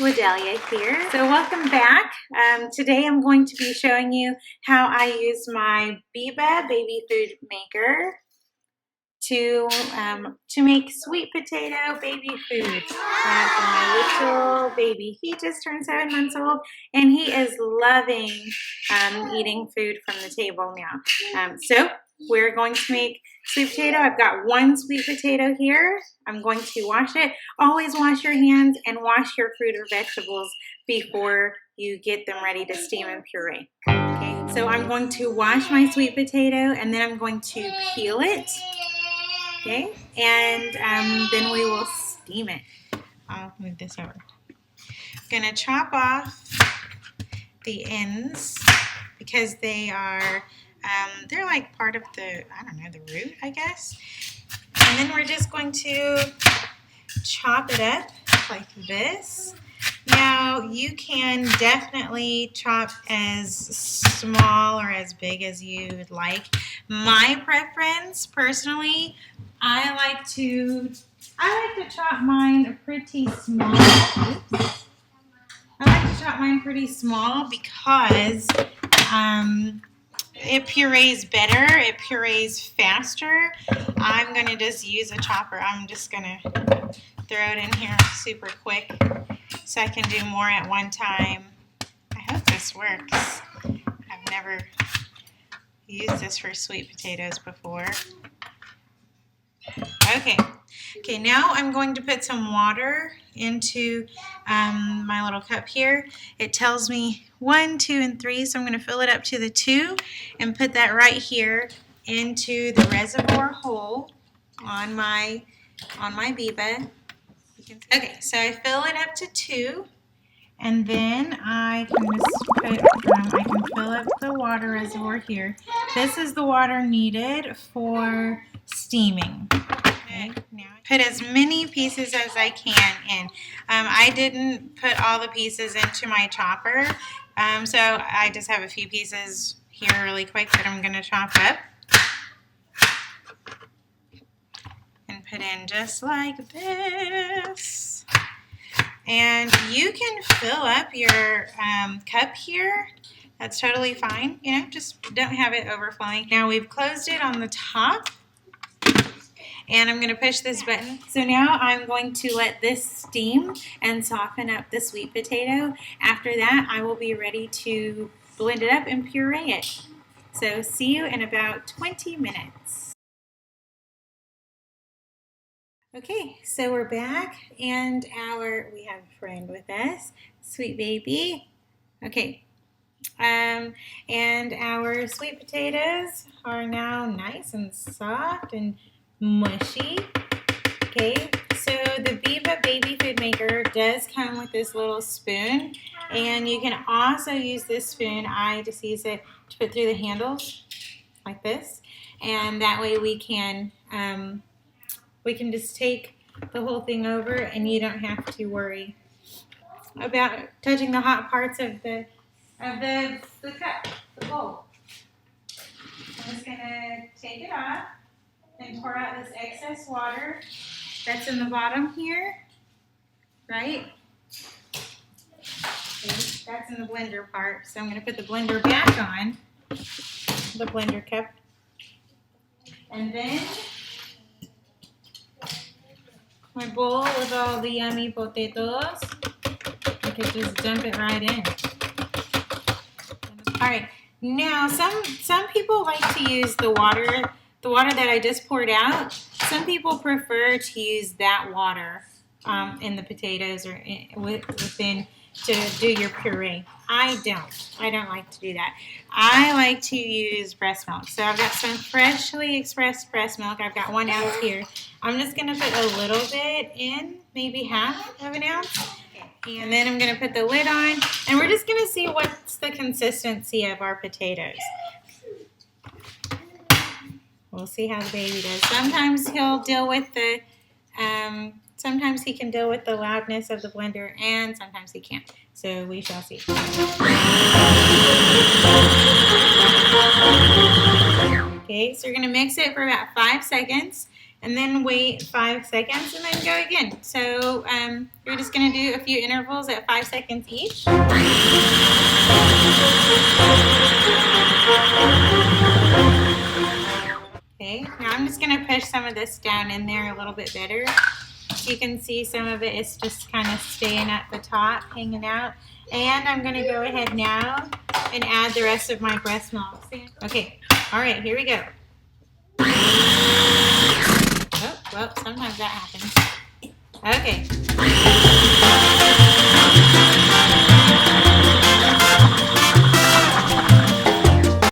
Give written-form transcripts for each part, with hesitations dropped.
Ladelia here. So welcome back. Today I'm going to be showing you how I use my Biba baby food maker to make sweet potato baby food for my little baby. He just turned 7 months old and he is loving eating food from the table now. So we're going to make sweet potato. I've got 1 sweet potato here. I'm going to wash it. Always wash your hands and wash your fruit or vegetables before you get them ready to steam and puree. Okay, so I'm going to wash my sweet potato and then I'm going to peel it. Okay, and then we will steam it. I'll move this over. I'm gonna chop off the ends because they are, they're like part of the, I don't know, the root, I guess. And then we're just going to chop it up like this. Now, you can definitely chop as small or as big as you would like. My preference, personally, I like to chop mine pretty small. Oops. I like to chop mine pretty small because it purees better. It purees faster. I'm going to just use a chopper. I'm just going to throw it in here super quick so I can do more at one time. I hope this works. I've never used this for sweet potatoes before. Okay, now I'm going to put some water into my little cup here. It tells me 1, 2, and 3, so I'm going to fill it up to the 2 and put that right here into the reservoir hole on my Biba. Okay, so I fill it up to 2, and then I can just I can fill up the water reservoir here. This is the water needed for steaming. Okay, now put as many pieces as I can in. I didn't put all the pieces into my chopper, so I just have a few pieces here really quick that I'm going to chop up and put in just like this. And you can fill up your cup here. That's totally fine. You know, just don't have it overflowing. Now we've closed it on the top. And I'm going to push this button. So now I'm going to let this steam and soften up the sweet potato. After that, I will be ready to blend it up and puree it. So see you in about 20 minutes. Okay, so we're back and we have a friend with us, sweet baby. Okay, and our sweet potatoes are now nice and soft and mushy. Okay, so the Biba baby food maker does come with this little spoon, and you can also use this spoon. I just use it to put through the handles like this, and that way we can just take the whole thing over, and you don't have to worry about touching the hot parts of the cup, the bowl. I'm just gonna take it off and pour out this excess water that's in the bottom here, right? Okay, that's in the blender part. So I'm going to put the blender back on, the blender cup. And then my bowl with all the yummy potatoes. I could just dump it right in. All right, now some people like to use the water that I just poured out. Some people prefer to use that water in the potatoes or within to do your puree. I don't like to do that. I like to use breast milk. So I've got some freshly expressed breast milk. I've got 1 ounce here. I'm just going to put a little bit in, maybe half of an ounce. And then I'm going to put the lid on. And we're just going to see what's the consistency of our potatoes. We'll see how the baby does. Sometimes he'll deal with the, sometimes he can deal with the loudness of the blender, and sometimes he can't. So we shall see. Okay, so you're gonna mix it for about 5 seconds, and then wait 5 seconds and then go again. So you're just going to do a few intervals at 5 seconds each. Okay, now I'm just going to push some of this down in there a little bit better. You can see some of it is just kind of staying at the top, hanging out. And I'm going to go ahead now and add the rest of my breast milk. Okay, all right, here we go. Oh, well, sometimes that happens. Okay.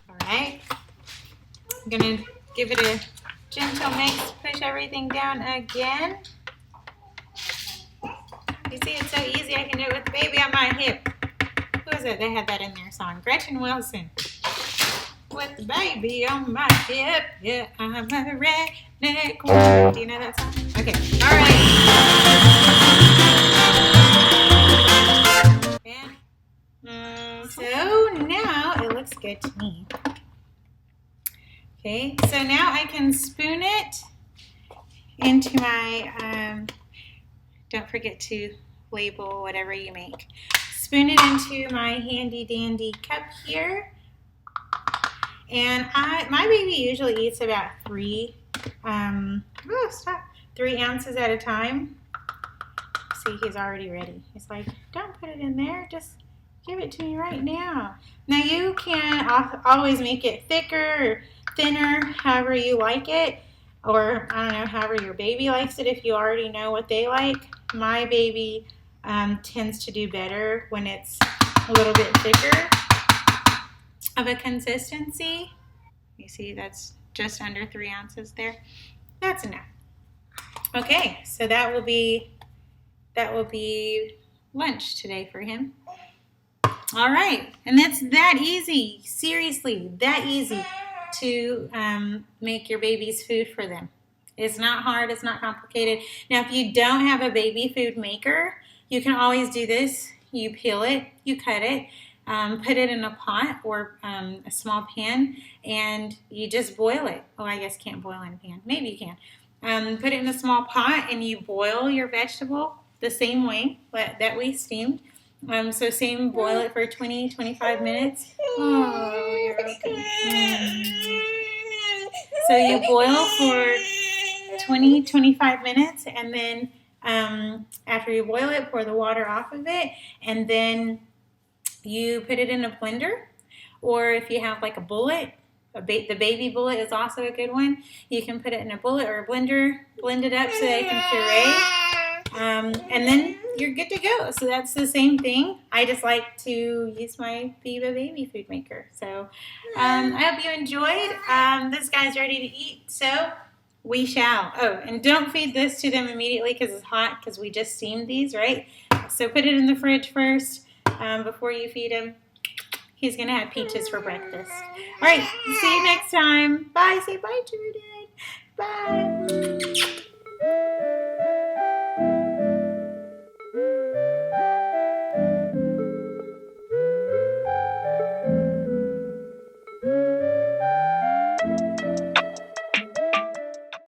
All right. I'm going to give it a gentle mix, push everything down again. You see, it's so easy. I can do it with the baby on my hip. Who is it? They had that in their song. Gretchen Wilson. With the baby on my hip, yeah, I'm a redneck woman. Do you know that song? Okay, all right. And, so now it looks good to me. Okay, so now I can spoon it into my, don't forget to label whatever you make. Spoon it into my handy dandy cup here. And my baby usually eats about 3 ounces at a time. See, he's already ready. He's like, don't put it in there, just give it to me right now. Now you can always make it thicker or thinner, however you like it, or I don't know, however your baby likes it. If you already know what they like, my baby tends to do better when it's a little bit thicker of a consistency. You see, that's just under 3 ounces there. That's enough. Okay, so that will be lunch today for him. All right, and that's that easy. Seriously, that easy to make your baby's food for them. It's not hard. It's not complicated. Now, if you don't have a baby food maker, you can always do this. You peel it, you cut it, put it in a pot or a small pan, and you just boil it. Oh, I guess can't boil in a pan. Maybe you can. Put it in a small pot, and you boil your vegetable the same way that we steamed. So same, boil it for 20-25 minutes. Oh, you're okay. So you boil for 20-25 minutes, and then after you boil it, pour the water off of it, and then you put it in a blender, or if you have like a bullet, the baby bullet is also a good one. You can put it in a bullet or a blender, blend it up so that it can puree, and then you're good to go. So that's the same thing. I just like to use my Biba baby food maker. So I hope you enjoyed. This guy's ready to eat, so we shall. Oh, and don't feed this to them immediately because it's hot, because we just steamed these, right? So put it in the fridge first before you feed him. He's going to have peaches for breakfast. All right, see you next time. Bye. Say bye, Jordan. Bye.